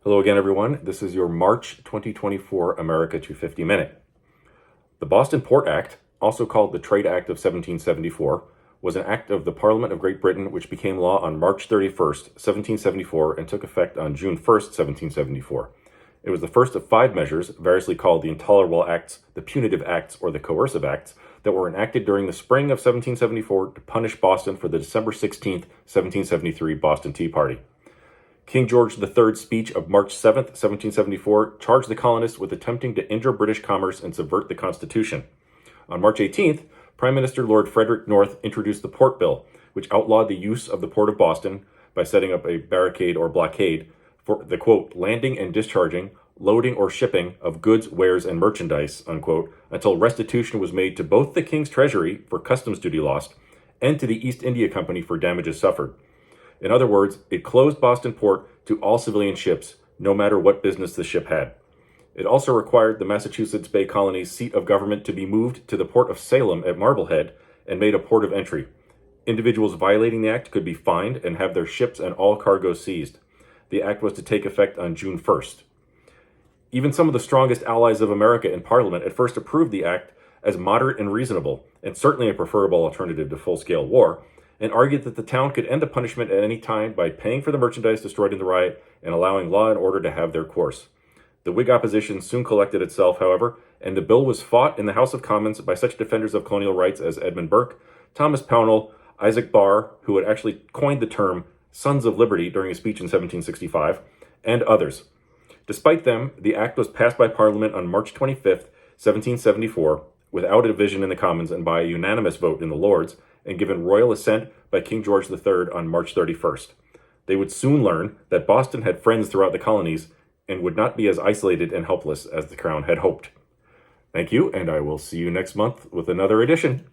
Hello again, everyone. This is your March 2024 America 250 Minute. The Boston Port Act, also called the Trade Act of 1774, was an act of the Parliament of Great Britain which became law on March 31st, 1774, and took effect on June 1st, 1774. It was the first of 5 measures, variously called the Intolerable Acts, the Punitive Acts, or the Coercive Acts, that were enacted during the spring of 1774 to punish Boston for the December 16th, 1773 Boston Tea Party. King George III's speech of March 7, 1774, charged the colonists with attempting to injure British commerce and subvert the Constitution. On March 18th, Prime Minister Lord Frederick North introduced the Port Bill, which outlawed the use of the Port of Boston by setting up a barricade or blockade for the, quote, landing and discharging, loading or shipping of goods, wares, and merchandise, unquote, until restitution was made to both the King's Treasury for customs duty lost and to the East India Company for damages suffered. In other words, it closed Boston Port to all civilian ships, no matter what business the ship had. It also required the Massachusetts Bay Colony's seat of government to be moved to the port of Salem at Marblehead and made a port of entry. Individuals violating the act could be fined and have their ships and all cargo seized. The act was to take effect on June 1st. Even some of the strongest allies of America in Parliament at first approved the act as moderate and reasonable, and certainly a preferable alternative to full-scale war, and argued that the town could end the punishment at any time by paying for the merchandise destroyed in the riot and allowing law and order to have their course. The Whig opposition soon collected itself, however, and the bill was fought in the House of Commons by such defenders of colonial rights as Edmund Burke, Thomas Pownall, Isaac Barr, who had actually coined the term Sons of Liberty during a speech in 1765, and others. Despite them, the act was passed by Parliament on March 25th, 1774, without a division in the Commons and by a unanimous vote in the Lords, and given royal assent by King George III on March 31st. They would soon learn that Boston had friends throughout the colonies and would not be as isolated and helpless as the Crown had hoped. Thank you, and I will see you next month with another edition.